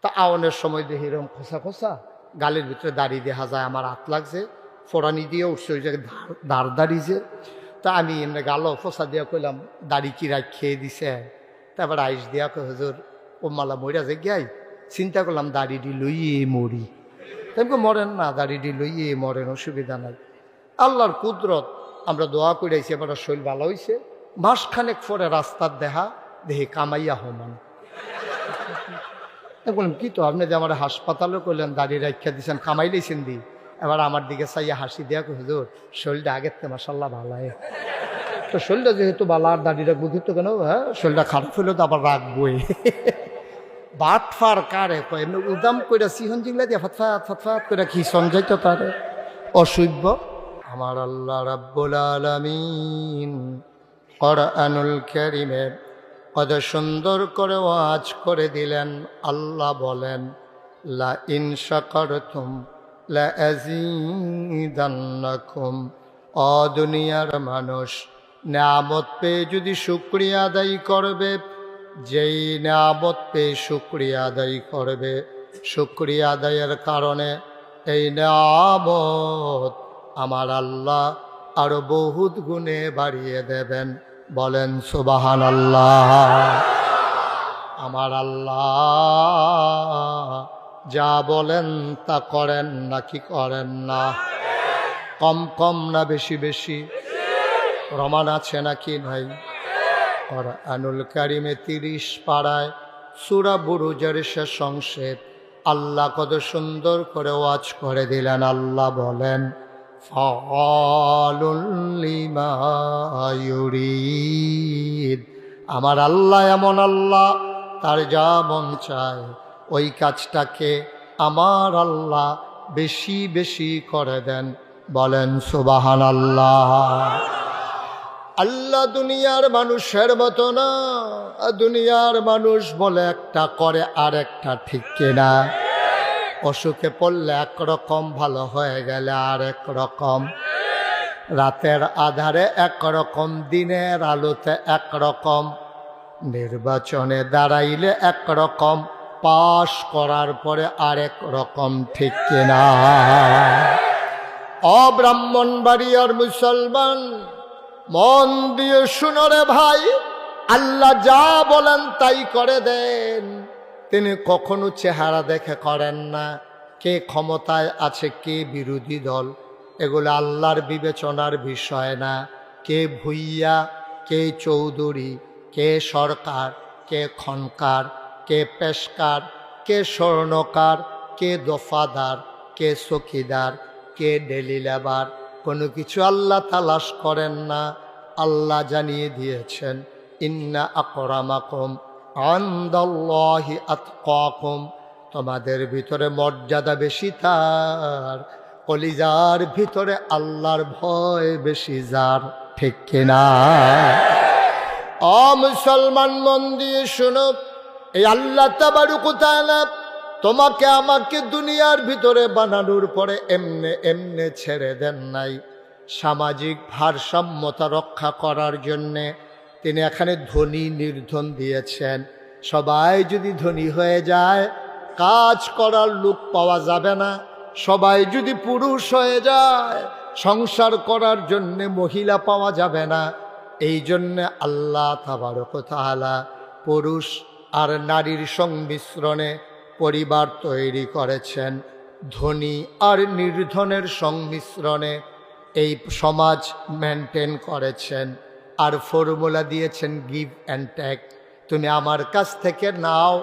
তা আওয়ানের সময় দেখি এরকম খোসা খোসা গালের ভিতরে দাড়ি দেখা যায়, আমার হাত লাগছে, ফোড়ানি দিয়ে উঠছে, ওই জায়গায় দাঁড় দাঁড়িয়েছে। তা আমি এমনি গালো ফোসা দিয়া কইলাম দাড়ি কি রাখ খেয়ে দিছে। তারপর আইস দিয়া কই হুজুর ও মালা মরিয়া যে গাই, চিন্তা করলাম দাড়িটি লইয়ে মরি। তাই মরেন না, দাড়িটি লইয়ে মরেন, অসুবিধা নাই। আল্লাহর কুদরত, আমরা দোয়া করেছি, এবার শরীর ভালো হয়েছে। মাসখানেক পরে রাস্তার দেখা দেখি কামাইয়া হমান। বললাম কি তো আপনি যে আমার হাসপাতালে করলেন দাড়ি রাখিয়া দিয়েছেন, কামাই লইছেন দি। এবার আমার দিকে চাইয়া হাসি দিয়া হুজুর শরীরটা আগের থেকে মাসাল্লাহ ভালো। তো শরীরটা যেহেতু ভালো আর দাড়ি রাখবো কিন্তু কেন, হ্যাঁ শরীরটা খারাপ হইলেও তো আবার রাখবোই। বাটফার কারে কয় এমনি উদাম কইরা সিহন জিংলা দিয়া ফাতফাত ফাতফাত কইরা কি সঞ্জাইতো তারে, অসভ্য। আমার আল্লাহ রাব্বুল আলামিন কোরআনুল কারীমে কত সুন্দর করে ওয়াজ করে দিলেন। আল্লাহ বলেন লা ইন শাকারতুম লা আযীদান্নাকুম। ও দুনিয়ার মানুষ, নিয়ামত পেয়ে যদি শুকরিয়া আদায় করবে, যেই নিয়ামত পেয়ে শুকরিয়া আদায় করবে, শুকরিয়া আদায়ের কারণে এই নিয়ামত আমার আল্লাহ আরো বহুত গুণে বাড়িয়ে দেবেন। বলেন সুবহানাল্লাহ। আমার আল্লাহ যা বলেন তা করেন নাকি করেন না? কম কম না বেশি বেশি? প্রমাণ আছে নাকি নাই? কোরআনুল কারীমে 30 পারায় সূরা বুরুজের শেষ অংশে আল্লাহ কত সুন্দর করে ওয়াজ করে দিলেন। আল্লাহ বলেন ফাআলুল লিমা ইউরিদ। আমার আল্লাহ এমন আল্লাহ, তার যা মন চায় ওই কাজটাকে আমার আল্লাহ বেশি বেশি করে দেন। বলেন সুবহানাল্লাহ। আল্লাহ দুনিয়ার মানুষের মতো না। দুনিয়ার মানুষ বলে একটা করে আর একটা, ঠিক কিনা? অসুখে পড়লে একরকম, ভালো হয়ে গেলে আর এক রকম, রাতের আধারে একরকম, দিনের আলোতে একরকম, নির্বাচনে দাঁড়াইলে একরকম, পাশ করার পরে আরেক রকম, ঠিক কিনা? অব্রাহ্মণবাড়িয়ার মুসলমান মন দিয়ে শুনো রে ভাই, আল্লাহ যা বলেন তাই করে দেন। তিনি কখনো চেহারা দেখে করেন না। কে ক্ষমতায় আছে, কে বিরোধী দল, এগুলো আল্লাহর বিবেচনার বিষয় না। কে ভুইয়া, কে চৌধুরী, কে সরকার, কে খনকার, কে পেশকার, কে স্বর্ণকার, কে দফাদার, কে চকিদার, কে ডেলি লেবার, কোনো কিছু আল্লাহ তালাশ করেন না। আল্লাহ জানিয়ে দিয়েছেন ইন্না আকরামাকুম ইনদাল্লাহি আতকাকুম। তোমাদের ভিতরে মর্যাদা বেশি তার, কলিজার ভিতরে আল্লাহর ভয় বেশি যার, ঠিক কিনা? ও মুসলমান মন দিয়ে শোনো, এই আল্লাহ তাবারক ওয়া তাআলা তোমাকে আমাকে দুনিয়ার ভিতরে বানানোর পরে এমনে এমনে ছেড়ে দেন নাই। সামাজিক ভারসাম্যতা রক্ষা করার জন্যে তিনি এখানে ধনী নির্ধন দিয়েছেন। সবাই যদি ধনী হয়ে যায় কাজ করার লোক পাওয়া যাবে না। সবাই যদি পুরুষ হয়ে যায় সংসার করার জন্যে মহিলা পাওয়া যাবে না। এই জন্যে আল্লাহ তাবারক ওয়া তাআলা পুরুষ আর নারীর সংমিশ্রণে পরিবার তৈরি করেছেন। ধনী আর নির্ধনের সংমিশ্রণে এই সমাজ মেনটেন করেছেন। আর ফর্মুলা দিয়েছেন গিভ অ্যান্ড টেক। তুমি আমার কাছ থেকে নাও,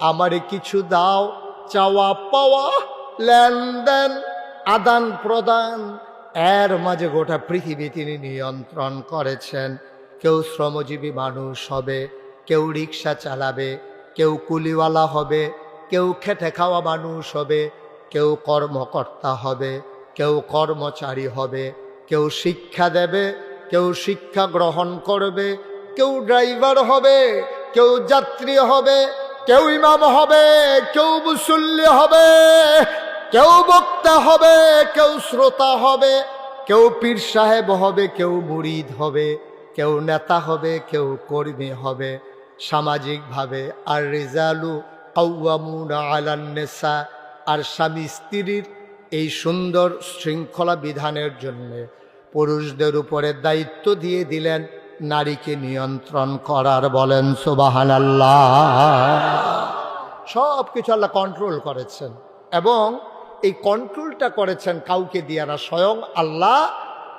আমারে কিছু দাও, চাওয়া পাওয়া, লেনদেন, আদান প্রদান, এর মাঝে গোটা পৃথিবী তিনি নিয়ন্ত্রণ করেছেন। কেউ শ্রমজীবী মানুষ হবে, কেউ রিক্সা চালাবে, কেউ কুলিওয়ালা হবে, কেউ খেটে খাওয়া মানুষ হবে, কেউ কর্মকর্তা হবে, কেউ কর্মচারী হবে, কেউ শিক্ষা দেবে, কেউ শিক্ষা গ্রহণ করবে, কেউ ড্রাইভার হবে, কেউ যাত্রী হবে, কেউ ইমাম হবে, কেউ মুসল্লি হবে, কেউ বক্তা হবে, কেউ শ্রোতা হবে, কেউ পীর সাহেব হবে, কেউ মুরিদ হবে, কেউ নেতা হবে, কেউ কর্মী হবে। সামাজিকভাবে আর রিজালু কাওয়ামুনা আলান নিসা, আর স্বামী স্ত্রীর এই সুন্দর শৃঙ্খলা বিধানের জন্য পুরুষদের উপরে দায়িত্ব দিয়ে দিলেন নারীকে নিয়ন্ত্রণ করার। বলেন সুবহানাল্লাহ। সব কিছু আল্লাহ কন্ট্রোল করেছেন, এবং এই কন্ট্রোলটা করেছেন কাউকে দিয়ে না, স্বয়ং আল্লাহ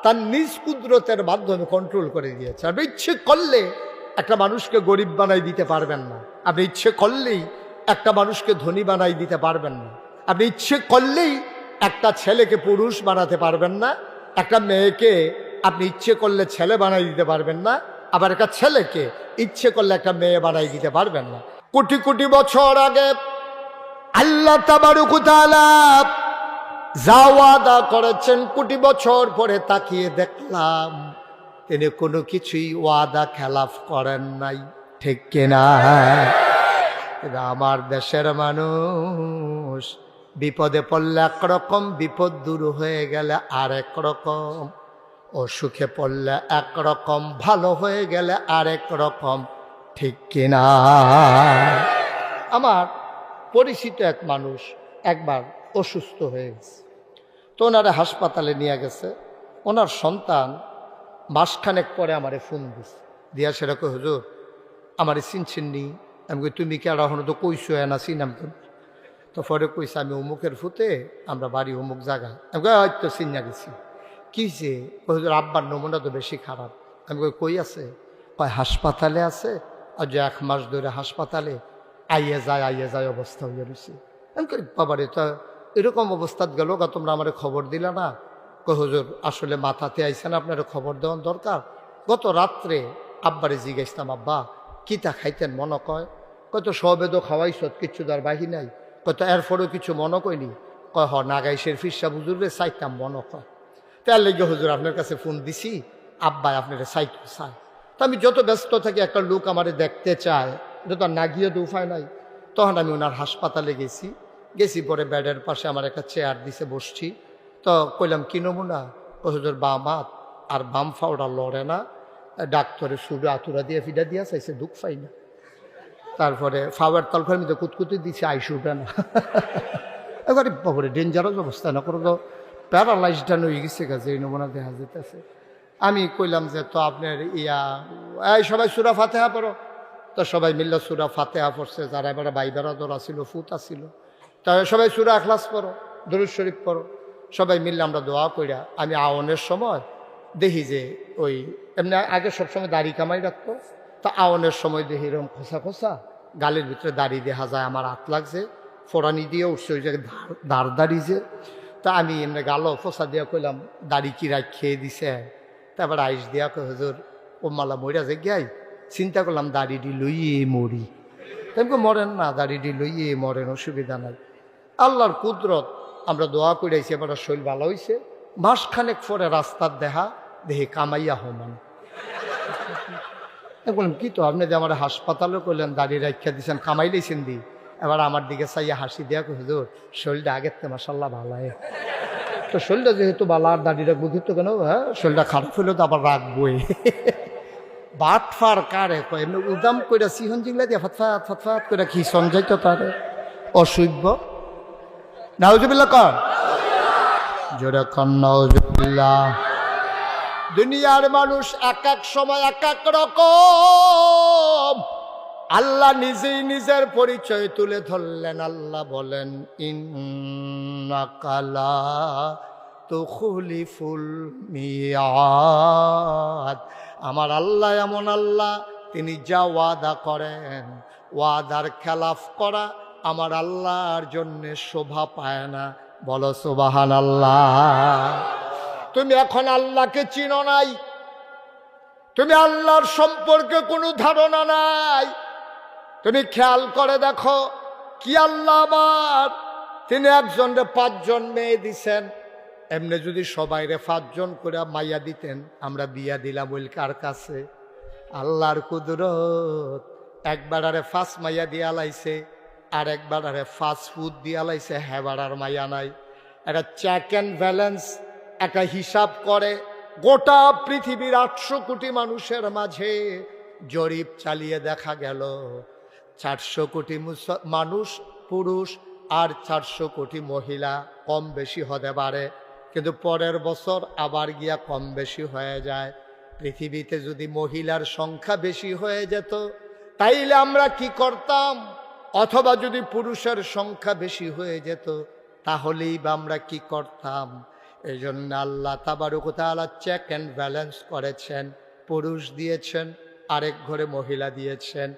তার নিজ কুদরতের মাধ্যমে কন্ট্রোল করে দিয়েছে। আপনি ইচ্ছে করলে একটা মানুষকে গরিব বানাই দিতে পারবেন না, আপনি ইচ্ছে করলেই একটা মানুষকে ধনী বানাই দিতে পারবেন না, আপনি ইচ্ছে করলেই একটা ছেলেকে পুরুষ বানাতে পারবেন না, একটা মেয়েকে আপনি ইচ্ছে করলে ছেলে বানাই দিতে পারবেন না, আবার একটা ছেলেকে ইচ্ছে করলে একটা মেয়ে বানাই দিতে পারবেন না। কোটি কোটি বছর আগে আল্লাহ তাবারক ওয়া তাআলা যা ওয়াদা করেছেন, কোটি বছর পরে তাকিয়ে দেখলাম তিনি কোনো কিছুই ওয়াদা খেলাফ করেন নাই। ঠিক কিনা? আমার দেশের মানুষ বিপদে পড়লে একরকম, বিপদ দূর হয়ে গেলে আরেক রকম, অসুখে পড়লে একরকম, ভালো হয়ে গেলে আরেক রকম। ঠিক কিনা? আমার পরিচিত এক মানুষ একবার অসুস্থ হয়ে গেছে, তো ওনারা হাসপাতালে নিয়ে গেছে। ওনার সন্তান মাসখানেক পরে আমারে ফোন দিছে, দিয়া সেরকম, হুজুর আমারে চিনছিননি। আমি কই তুমি কি আর এখনো তো কইছো না চিনাম কেন? তো পরে কইছে আমি অমুকের ফুতে, আমরা বাড়ি অমুক জায়গায়। আমি কই হয়তো চিনা গেছি। কী যে? হুজুর আব্বার নমুনা তো বেশি খারাপ। আমি কই আছে? কয় হাসপাতালে আছে, আর যে 1 মাস ধরে হাসপাতালে আইয়ে যায় অবস্থা হয়ে রয়েছে। আমি কই বাবারে, তা এরকম অবস্থাত গেল গা, তোমরা আমার খবর দিলা না? কই হুজুর আসলে মাথাতে আইসেন, আপনার খবর দেওয়ার দরকার। গত রাত্রে আব্বারে জিজ্ঞাসতাম, আব্বা কিতা খাইতেন মনে কয়? কত সবেদও খাওয়াইছ, কিচ্ছু তার বাহি নাই। কত এরপরেও কিছু মনে কইনি? কয় হ নাগাইশের ফিরসা হুজুরে চাইতাম মনে কয়। তার লেগে হুজুর আপনার কাছে ফোন দিছি, আব্বাই আপনার চাইতে চায়। তো আমি যত ব্যস্ত থাকি, একটা লোক আমারে দেখতে চায়, এটা তো না গিয়ে তো উপায় নাই। তখন আমি ওনার হাসপাতালে গেছি পরে বেডের পাশে আমার একটা চেয়ার দিছে, বসছি। তো কইলাম কি নমুনা? ও হুজুর বাম হাত আর বাম ফাওড়া লড়ে না, ডাক্তারের সুরে আতুরা দিয়ে ফিডা দিয়া চাইছে, দুঃখ পাই না। তারপরে ফাওয়ার তলফার মধ্যে কুতকুতি দিচ্ছে, আইসু উঠে না। এবারে বাবরে ডেঞ্জারাস অবস্থা, না করে তো প্যারালাইজড হয়ে গেছে গাছে, এই নমুনা দেখা যেতেছে। আমি কইলাম যে তো আপনার এই সবাই সূরা ফাতিহা পড়ো। তো সবাই মিললে সূরা ফাতিহা পড়ছে, যারা এবারে ভাই বেরাদর আসিল, ফুত আসিল, তারা সবাই সূরা ইখলাস পড়ো, দুরূদ শরীফ পড়ো। সবাই মিললে আমরা দোয়া কইরা আমি আওয়ানের সময় দেখি যে ওই এমনি আগে সবসময় দাড়ি কামাই রাখতো, তা আওয়ানের সময় দেখি এরকম খোসা খোসা গালের ভিতরে দাড়ি দেখা যায়। আমার হাত লাগছে, ফোড়ানি দিয়ে উঠছে ওই জায়গায় দাঁড় দাঁড়িয়েছে। তা আমি এমনি গালো ফোসা দিয়া কইলাম দাড়ি কি রাখ খেয়ে দিছে। তারপর আইস দিয়া কই হুজুর ও মালা মরিয়া যে গাই, চিন্তা করলাম দাড়িটি লইয়ে মরি। তাই মরেন না, দাড়িটি লইয়ে মরেন, অসুবিধা নাই। আল্লাহর কুদরত, আমরা দোয়া করেছি, এবার শরীর ভালো হয়েছে। মাসখানেক পরে রাস্তার দেখা দেখি কামাইয়া হমান। বললাম কি তো আপনি যে আমার হাসপাতালে করলেন দাড়ি রাখা দিয়েছেন, কামাই দিয়েছেন দি। এবার আমার দিকে চাইয়া হাসি দেয়া হুজুর শরীরটা আগের থেকে মাশাল্লাহ ভালো। তো শরীরটা যেহেতু ভালো, আর দাড়ি রাখবো দিত কেন? হ্যাঁ, শরীরটা খারাপ হইলে তো আবার রাখবোই। বাটফার কারে কয় এমনি উদাম করে সিহন জিংলা দিয়ে ফাতফাত ফাতফাত করে কি সঞ্জয় তো তারে অসভ্য। নাউজুবিল্লাহ কর, জোরে কর নাউজুবিল্লাহ। দুনিয়ার মানুষ এক এক সময় এক এক রকম। আল্লাহ নিজেই নিজের পরিচয় তুলে ধরলেন। আল্লাহ বলেন ইন্নাকা লা তুখলিফুল মিয়াদ। আমার আল্লাহ এমন আল্লাহ, তিনি যা ওয়াদা করেন, ওয়াদার খেলাফ করা আমার আল্লাহর জন্য শোভা পায় না। বলো সুবহানাল্লাহ। তুমি এখন আল্লাহকে চিনো নাই, তুমি আল্লাহর সম্পর্কে কোনো ধারণা নাই। তুমি খেয়াল করে দেখো কি আল্লাহ আমার, তিনি একজনরে 5 জন মেয়ে দিছেন। এমনি যদি সবাইরে 5 জন করে মাইয়া দিতেন, আমরা বিয়া দিলাম ওই কার কাছে? আল্লাহর কুদরত। একবার আরে 5 মাইয়া দিয়া লাইছে, আর একবার আরে 5 ফুট দিয়া লাইছে, হেবাড়ার মাইয়া নাই। একটা চেক অ্যান্ড ব্যালেন্স, একটা হিসাব করে গোটা পৃথিবীর 800 কোটি মানুষের মাঝে জরিপ চালিয়ে দেখা গেল 400 কোটি মানুষ পুরুষ আর 400 কোটি মহিলা, কম বেশি হতে পারে, কিন্তু পরের বছর আবার গিয়া কম বেশি হয়ে যায়। পৃথিবীতে যদি মহিলার সংখ্যা বেশি হয়ে যেত তাইলে আমরা কি করতাম? অথবা যদি পুরুষের সংখ্যা বেশি হয়ে যেত তাহলেই বা আমরা কি করতাম? এই জন্য আল্লাহ তাবারক ওয়া তাআলা চেক অ্যান্ড ব্যালেন্স করেছেন। পুরুষ দিয়েছেন, আরেক ঘরে মহিলা দিয়েছেন,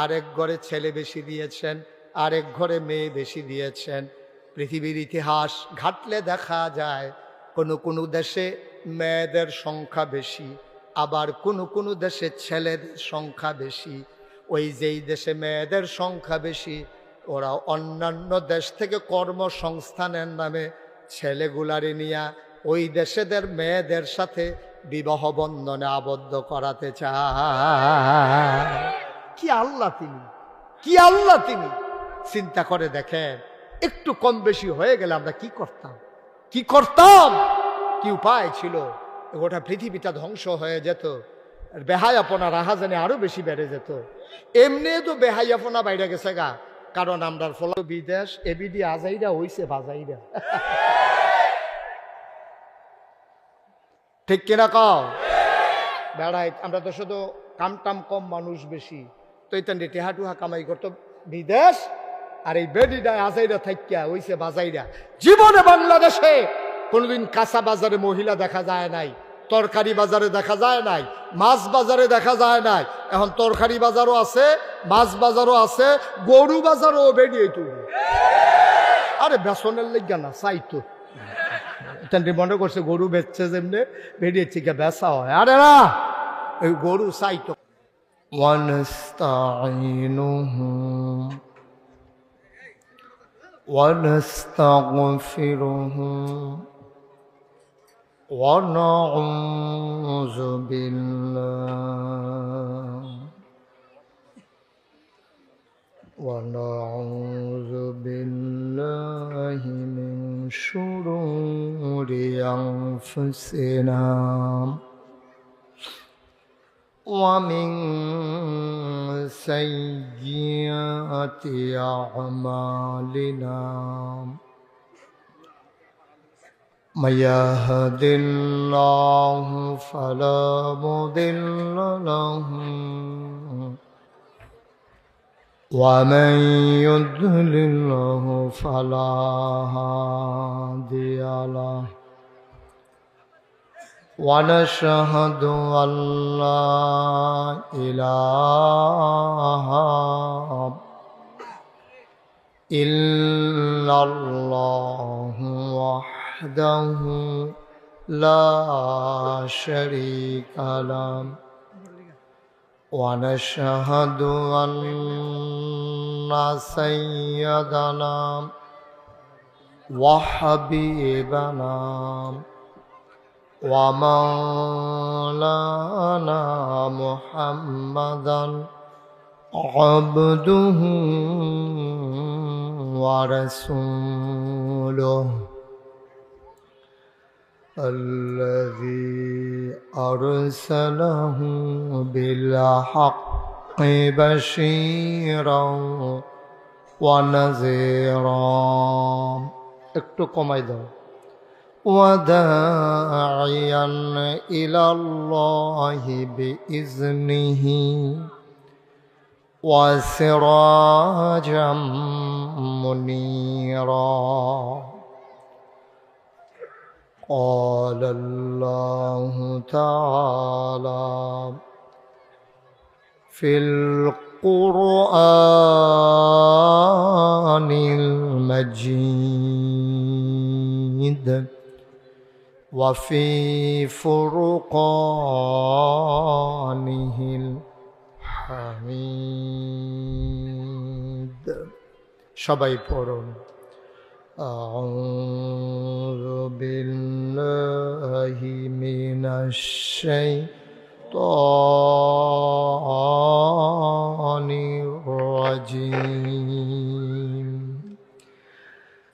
আরেক ঘরে ছেলে বেশি দিয়েছেন, আরেক ঘরে মেয়ে বেশি দিয়েছেন। পৃথিবীর ইতিহাস ঘাটলে দেখা যায় কোনো কোনো দেশে মেয়েদের সংখ্যা বেশি, আবার কোনো কোনো দেশে ছেলেদের সংখ্যা বেশি। ওই যেই দেশে মেয়েদের সংখ্যা বেশি ওরা অন্যান্য দেশ থেকে কর্মসংস্থানের নামে ছেলেগুলারে নিয়া ওই দেশেদের মেয়েদের সাথে বিবাহ বন্ধনে আবদ্ধ করাতে চায়। কি আল্লাহ তিনি, কি আল্লাহ তিনি! চিন্তা করে দেখেন, একটু কম বেশি হয়ে গেলে আমরা কি করতাম? কি করতাম? কি উপায় ছিল? গোটা পৃথিবীটা ধ্বংস হয়ে যেত, বেহায়াপনা রাহাজানে আরো বেশি বেড়ে যেত। এমনি তো বেহায়াপনা বাইরে গেছে গা, কারণ আমরা ফল বিদেশ এবিডি আজাইরা হইছে বাজাইরা। ঠিক কিনা কও? বেড়াই আমরা তো শুধু কামটাম কম, মানুষ বেশি, তো এই টেহাটুহা কামাই করতো বিদেশ, আর এই বেডিটা আজাইরা থাকিয়া হইছে বাজাইরা। জীবনে বাংলাদেশে কোনোদিন কাঁচা বাজারে মহিলা দেখা যায় নাই, তরকারি বাজারে দেখা যায় নাই, মাছ বাজারে দেখা যায় নাই। এখন তরকারি বাজারও আছে, মাছ বাজারও আছে, গরু বাজারও বেরিয়ে তুই। আরে বেসনের লেগা না, চাইতো মনে করছে গরু বেচছে যেমনি বেরিয়েছে কে বেচা হয়। আরে না, ওই গরু চাইতো। ওয়ানস্তাগফিরুহু ونعوذ بالله من شرور أنفسنا ومن سيئات أعمالنا من يهد الله فلا مضل له ومن يضلل فلا هادي له ونشهد أن لا إله إلا الله وحده لا شريك له ونشهد أن سيدنا وحبيبنا ومولانا محمدا عبده ورسوله الذي أرسله بالحق بشيرا ونذيرا একটু কমাই দাও وداعيا إلى الله بإذنه وسراجا منيرا قال الله تعالى في القرآن المجيد وفي فرقانه الحميد সবাই পড়ুন أعوذ بالله من الشيطان الرجيم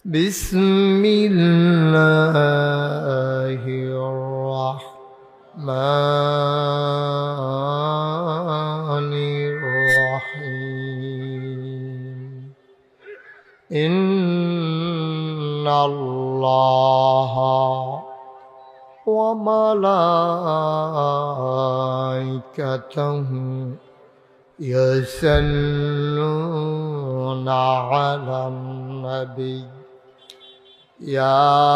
بسم الله الرحمن الرحيم الله وملائكته يصلون على النبي يا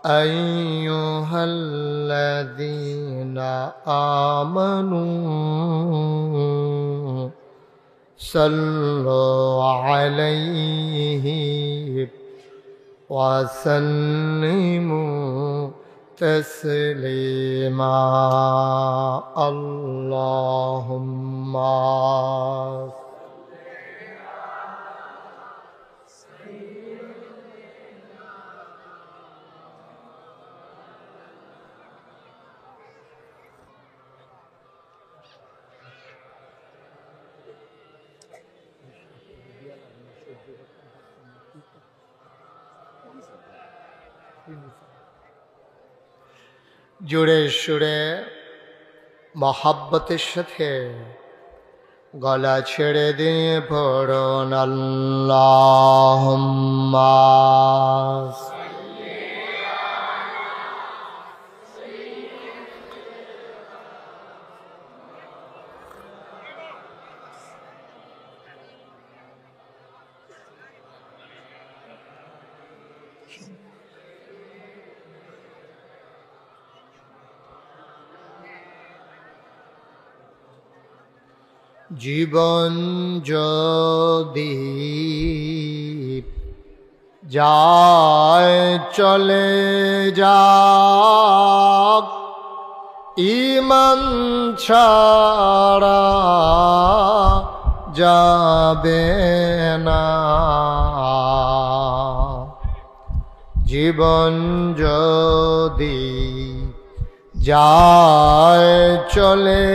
أيها الذين آمنوا صلوا عليه وسلموا تسليما اللهم জোরে সুরে মহাব্বতের সাথে গলা ছেড়ে দিয়ে পড়ুন আল্লাহুম্মা জীবন যদি যায় চলে যাক ঈমান ছাড়া যাবে না জীবন যদি যায় চলে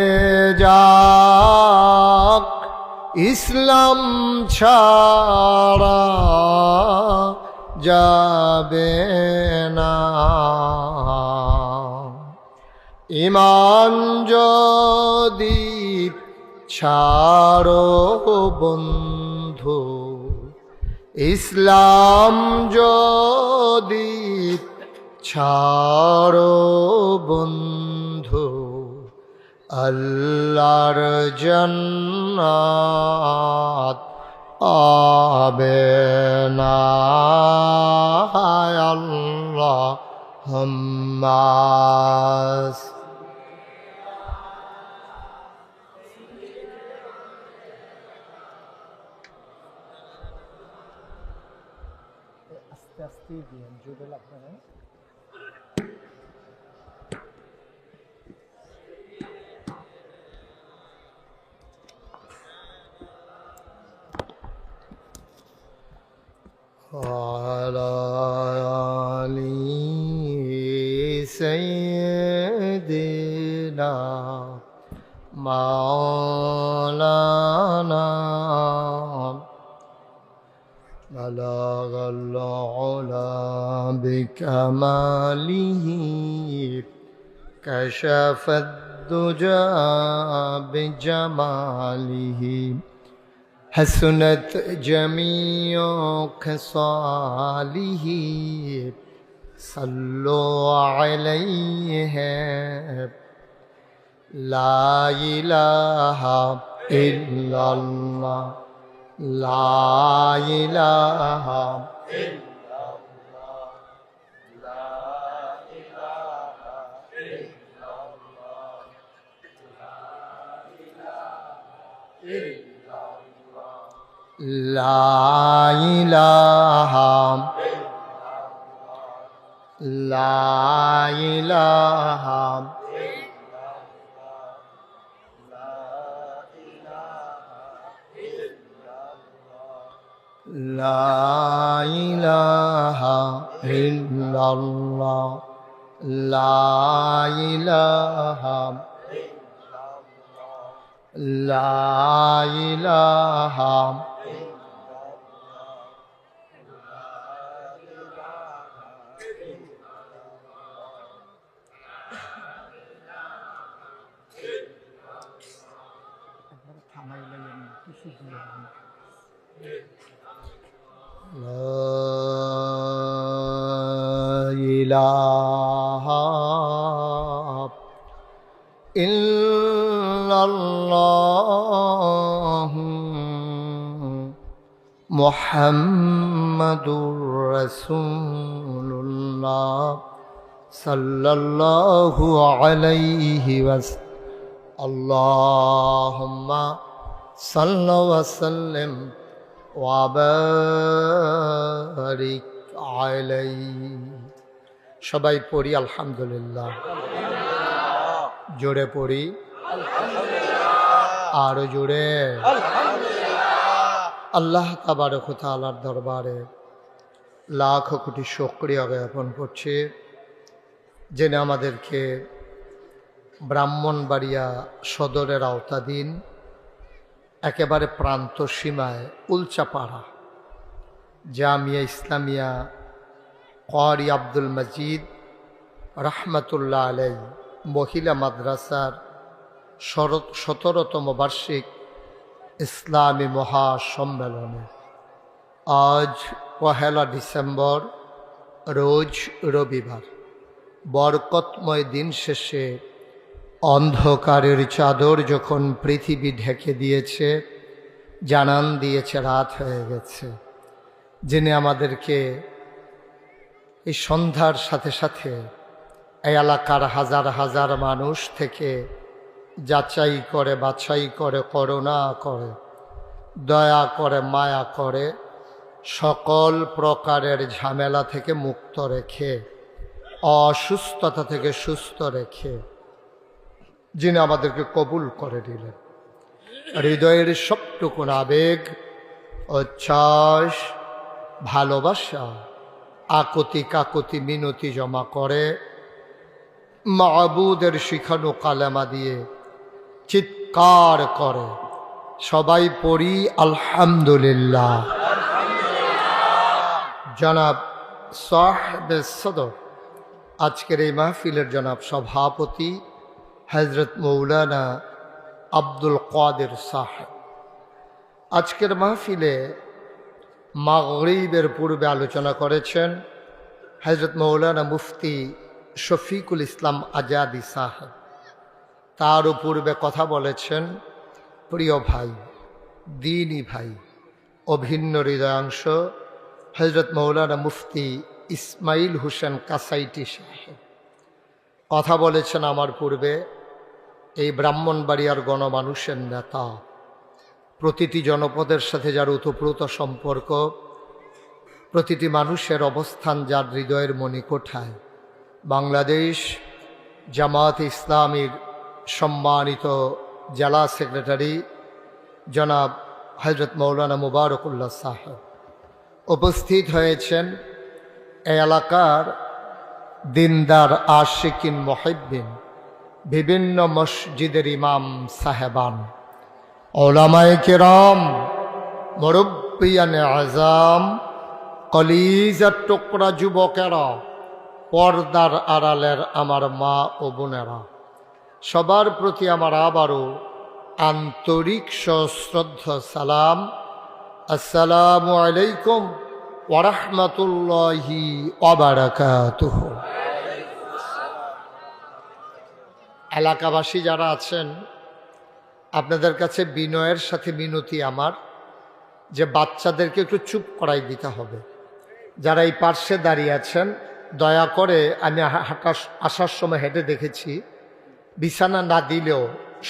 যাক ইসলাম ছাড়া যাবে না ঈমান যদি ছাড়ো বন্ধু ইসলাম যদি ছাড়ো বন্ধু আল্লাহর জান্নাত পাবে না আল্লাহুম্মা আস্তে আস্তে দিয়ে জোরে লাগবে না وعلى آل سيدنا مولانا بلغ العلا بكماله كشف الدجى بجماله حسنت جميع خصاله صلوا عليه لا إله إلا الله لا إله إلا الله لا إله إلا الله لا إله إلا لا إله لا إله لا إله إلا الله لا إله لا إله لا ইলাহা ইল্লাল্লাহু মুহাম্মাদুর রাসূলুল্লাহ সাল্লাল্লাহু আলাইহি ওয়াসাল্লাম। আল্লাহুম্মা সাল্লি ওয়া সাল্লিম ওয়া বারিক আলাইহি। সবাই পড়ি আলহামদুলিল্লাহ। জোরে পড়ি আরো জোরে আল্লাহ তাবারক ওয়া তাআলার দরবারে লাখ কোটি শুকরিয়া জ্ঞাপন করছি, যিনি আমাদেরকে ব্রাহ্মণবাড়িয়া সদরের আওতাধীন একেবারে প্রান্ত সীমায় উলচাপাড়া জামিয়া ইসলামিয়া ক্বারি আব্দুল মজিদ রহমতুল্লাহ আলাই মহিলা মাদ্রাসার 17তম বার্ষিক ইসলামী মহাসম্মেলনে আজ 1 ডিসেম্বর রোজ রবিবার বরকতময় দিন শেষে অন্ধকারের চাদর যখন পৃথিবী ঢেকে দিয়েছে, জানান দিয়েছে রাত হয়ে গেছে, যিনি আমাদেরকে এই সন্ধ্যার সাথে সাথে এই এলাকার হাজার হাজার মানুষ থেকে যাচাই করে বাছাই করে করুণা করে দয়া করে মায়া করে সকল প্রকারের ঝামেলা থেকে মুক্ত রেখে অসুস্থতা থেকে সুস্থ রেখে যিনি আমাদেরকে কবুল করে দিলেন, হৃদয়ের সবটুকুন আবেগ উচ্ছ্বাস ভালোবাসা আকুতি কাকুতি মিনতি জমা করে মাবুদের শিখানো কালেমা দিয়ে চিৎকার করে সবাই পড়ি আলহামদুলিল্লাহ। জনাব সাহেবে সদর আজকের এই মাহফিলের জনাব সভাপতি হযরত মৌলানা আব্দুল কাদের সাহেব আজকের মাহফিলে মাগরিবের পূর্বে আলোচনা করেছেন হযরত মৌলানা মুফতি শফিকুল ইসলাম আজাদি সাহেব। তারও পূর্বে কথা বলেছেন প্রিয় ভাই দ্বীনি ভাই অভিন্ন হৃদয়াংশ হযরত মৌলানা মুফতি ইসমাইল হোসেন কাসাইটি সাহেব। কথা বলেছেন আমার পূর্বে এই ব্রাহ্মণবাড়িয়ার গণমানুষের নেতা, প্রতিটি জনপদের সাথে যার ওতপ্রোত সম্পর্ক, প্রতিটি মানুষের অবস্থান যার হৃদয়ের মণিকোঠায়, বাংলাদেশ জামাত ইসলামীর সম্মানিত জেলা সেক্রেটারি জনাব হযরত মৌলানা মুবারকুল্লাহ সাহেব উপস্থিত হয়েছেন। এই এলাকার দিনদার আশিকিন মুহিব্বিন, বিভিন্ন মসজিদের ইমাম সাহেবান, ওলামায়ে কেরাম, মুরব্বিয়ানে আযাম, কলিজার টুকরা যুবকেরা, পর্দার আড়ালের আমার মা ও বোনেরা, সবার প্রতি আমার আবারও আন্তরিক সশ্রদ্ধ সালাম। আসসালামু আলাইকুম ওয়া রাহমাতুল্লাহি ওয়া বারাকাতুহু। এলাকাবাসী যারা আছেন, আপনাদের কাছে বিনয়ের সাথে মিনতি আমার যে বাচ্চাদেরকে একটু চুপ করাই দিতে হবে। যারা এই পার্শ্বে দাঁড়িয়ে আছেন, দয়া করে, আমি আসার সময় হেঁটে দেখেছি বিছানা না দিলেও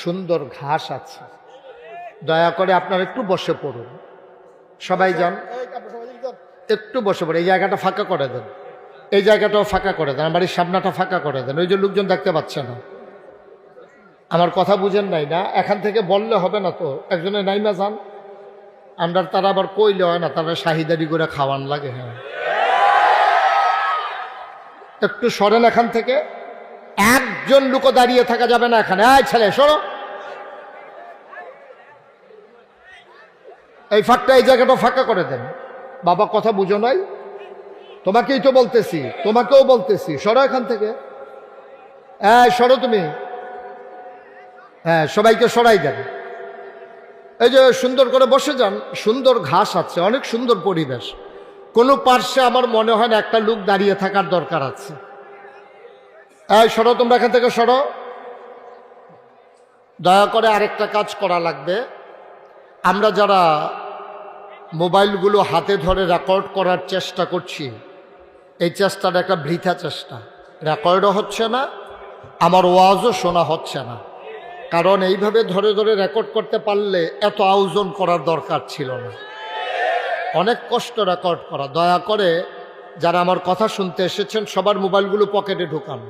সুন্দর ঘাস আছে, দয়া করে আপনারা একটু বসে পড়ুন। সবাই যান, একটু বসে পড়ে এই জায়গাটা ফাঁকা করে দেন, এই জায়গাটাও ফাঁকা করে দেন, আমার এই সামনাটা ফাঁকা করে দেন। ওই যে লোকজন দেখতে পাচ্ছে না, আমার কথা বুঝেন নাই না? এখান থেকে বললে হবে না তো, একজনের নাইমা যান, আমরা তারা আবার কইলে হয় না, তারা শাহিদারি করে খাওয়ান লাগে। হ্যাঁ, একটু সরেন এখান থেকে, একজন লোকও দাঁড়িয়ে থাকা যাবে না এখানে। এই ছেলে সরো, এই ফাঁকটা এই জায়গাটা ফাঁকা করে দেন। বাবা কথা বুঝো নাই? তোমাকেই তো বলতেছি, তোমাকেও বলতেছি, সরো এখান থেকে। হ্যাঁ সরো তুমি, হ্যাঁ সবাইকে সরাই দেন। এই যে সুন্দর করে বসে যান, সুন্দর ঘাস আছে, অনেক সুন্দর পরিবেশ। কোনো পার্শ্বে আমার মনে হয় না একটা লোক দাঁড়িয়ে থাকার দরকার আছে। এই সরো, তোমরা এখান থেকে সরো। দয়া করে আরেকটা কাজ করা লাগবে। আমরা যারা মোবাইলগুলো হাতে ধরে রেকর্ড করার চেষ্টা করছি, এই চেষ্টাটা একটা বৃথা চেষ্টা। রেকর্ডও হচ্ছে না, আমার ওয়াজও শোনা হচ্ছে না। কারণ এইভাবে ধরে ধরে রেকর্ড করতে পারলে এত আয়োজন করার দরকার ছিল না। অনেক কষ্ট রেকর্ড করা। দয়া করে যারা আমার কথা শুনতে এসেছেন সবার মোবাইলগুলো পকেটে ঢুকান।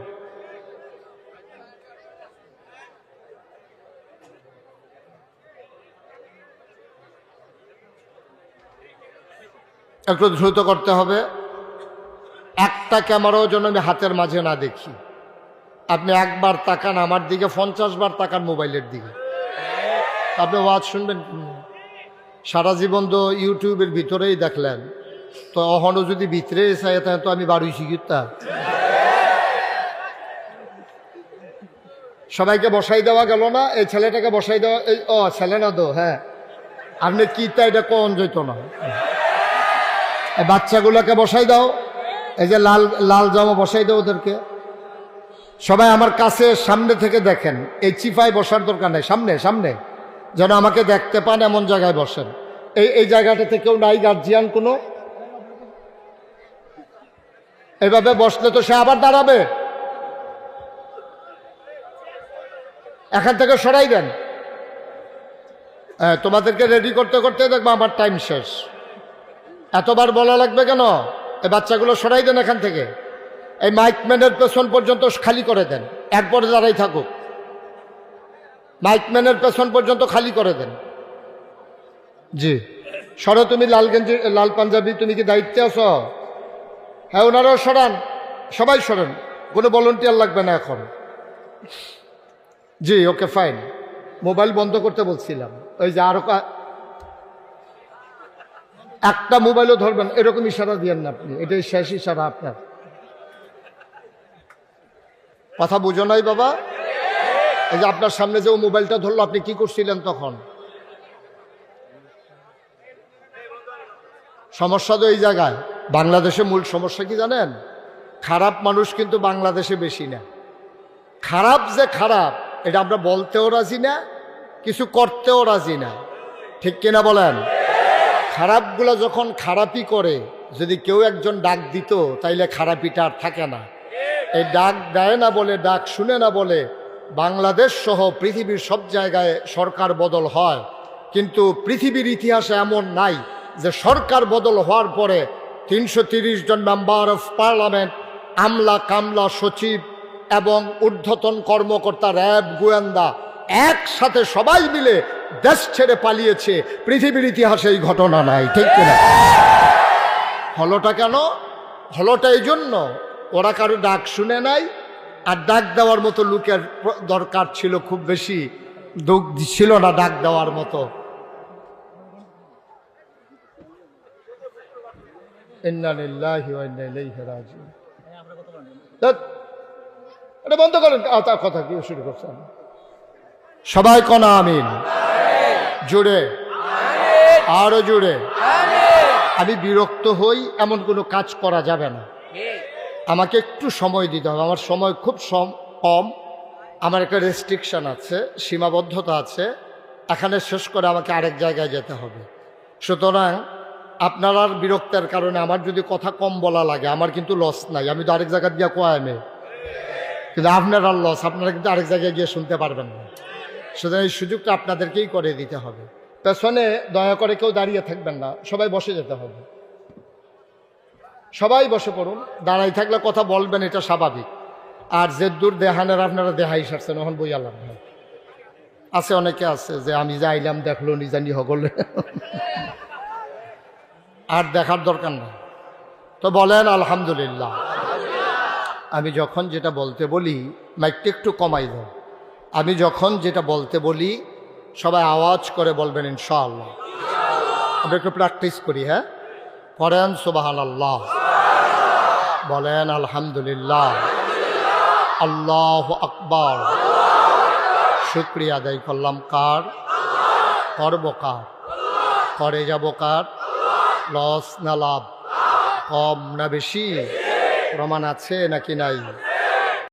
একটু দ্রুত করতে হবে। একটা ক্যামেরাও যেন আমি হাতের মাঝে না দেখি। আপনি একবার তাকান আমার দিকে, 50 বার তাকান মোবাইলের দিকে। আপনি ওয়াজ শুনবেন সারা জীবন তো ইউটিউবের ভিতরেই দেখলেন, তো অহনও যদি ভিতরে চাই তাহলে তো আমি বাড়ি শিখিতা। সবাইকে বসাই দেওয়া গেল না, এই ছেলেটাকে বসাই দেওয়া, এই ছেলে না তো, হ্যাঁ আপনি কি তা এটা কোন যেত না। এই বাচ্চাগুলোকে বসাই দাও, এই যে লাল লাল জামা বসাই দাও ওদেরকে। সবাই আমার কাছে সামনে থেকে দেখেন, এই চিপায় বসার দরকার নেই, সামনে সামনে যেন আমাকে দেখতে পান এমন জায়গায় বসেন। এই জায়গাটাতে কেউ নাই গার্জিয়ান কোনো? এভাবে বসলে তো সে আবার দাঁড়াবে। এখান থেকে সরাই দেন। তোমাদেরকে রেডি করতে করতে দেখবো আমার টাইম শেষ। এতবার বলা লাগবে কেন? এই বাচ্চাগুলো সরাই দেন এখান থেকে। এই মাইকম্যানের পেছন পর্যন্ত খালি করে দেন, একবারে দাঁড়াই থাকুক। মাইকম্যানের পেছন পর্যন্ত খালি করে দেন। জি সরো, তুমি লাল গেঞ্জি লাল পাঞ্জাবি, তুমি কি দায়িত্বে আছো? হ্যাঁ ওনারাও সরান, সবাই সরেন, কোনো ভলেন্টিয়ার লাগবে না এখন। জি ওকে ফাইন। মোবাইল বন্ধ করতে বলছিলাম। ওই যে আরো একটা মোবাইলও ধরবেন, এরকম ইশারা দিয়েন না আপনি, এটাই শেষ ইশারা আপনার। কথা বুঝো নাই বাবা? এই যে আপনার সামনে যে ও মোবাইলটা ধরলো, আপনি কি করছিলেন তখন? সমস্যা তো এই জায়গায়। বাংলাদেশে মূল সমস্যা কি জানেন? খারাপ মানুষ কিন্তু বাংলাদেশে বেশি না। খারাপ যে খারাপ এটা আমরা বলতেও রাজি না, কিছু করতেও রাজি না, ঠিক কিনা বলেন? খারাপগুলো যখন খারাপই করে, যদি কেউ একজন ডাক দিত তাইলে খারাপিটা আর থাকে না। এই ডাক দেয় না বলে, ডাক শুনে না বলে বাংলাদেশ সহ পৃথিবীর সব জায়গায় সরকার বদল হয়, কিন্তু পৃথিবীর ইতিহাসে এমন নাই যে সরকার বদল হওয়ার পরে 330 জন মেম্বার অফ পার্লামেন্ট, আমলা কামলা সচিব এবং ঊর্ধ্বতন কর্মকর্তা, র্যাব, গোয়েন্দা একসাথে সবাই মিলে দেশ ছেড়ে পালিয়েছে। পৃথিবীর ইতিহাসে এই ঘটনা নাই, ঠিক কিনা? হলোটা কেন? হলোটা এই জন্য ওরা কারো ডাক শুনে নাই, আর ডাক দেওয়ার মতো লোকের দরকার ছিল খুব বেশি, ছিল না ডাক দেওয়ার মতো। ইন্না লিল্লাহি ওয়া ইন্না ইলাইহি রাজিউন। এটা বন্ধ করেন, কথা কি শুরু করছেন? সবাই কোন আমিন। জুড়ে, আরো জুড়ে। আমি বিরক্ত হই এমন কোনো কাজ করা যাবে না। আমাকে একটু সময় দিতে হবে, আমার সময় খুব কম। আমার একটা রেস্ট্রিকশন আছে, সীমাবদ্ধতা আছে, এখানে শেষ করে আমাকে আরেক জায়গায় যেতে হবে। সুতরাং আপনার বিরক্তের কারণে আমার যদি কথা কম বলা লাগে, আমার কিন্তু লস নাই, আমি তো আরেক জায়গায় গিয়ে কোয়ামে, কিন্তু আপনারা লস, আপনারা কিন্তু আরেক জায়গায় গিয়ে শুনতে পারবেন না। সুতরাং এই সুযোগটা আপনাদেরকেই করে দিতে হবে। পেছনে দয়া করে কেউ দাঁড়িয়ে থাকবেন না, সবাই বসে যেতে হবে। সবাই বসে পড়ুন, দাঁড়াই থাকলে কথা বলবেন, এটা স্বাভাবিক। আর যে দূর দেহানের আপনারা দেহাই সারছেন, এখন বই আলাম আছে, অনেকে আছে যে আমি যাইলাম দেখলো নিজানি হগলে, আর দেখার দরকার না। তো বলেন আলহামদুলিল্লাহ। আমি যখন যেটা বলতে বলি, মাইকটা একটু কমাই দাও। আমি যখন যেটা বলতে বলি সবাই আওয়াজ করে বলবেন ইনশাআল্লাহ। আমরা একটু প্র্যাকটিস করি। হ্যাঁ, করেন সুবহানাল্লাহ, বলেন আলহামদুলিল্লাহ, আল্লাহু আকবার। শুকরিয়া আদায় করলাম কার? করব কার? করে যাব কার? লস না লাভ? কম না বেশি? প্রমাণ আছে নাকি নাই?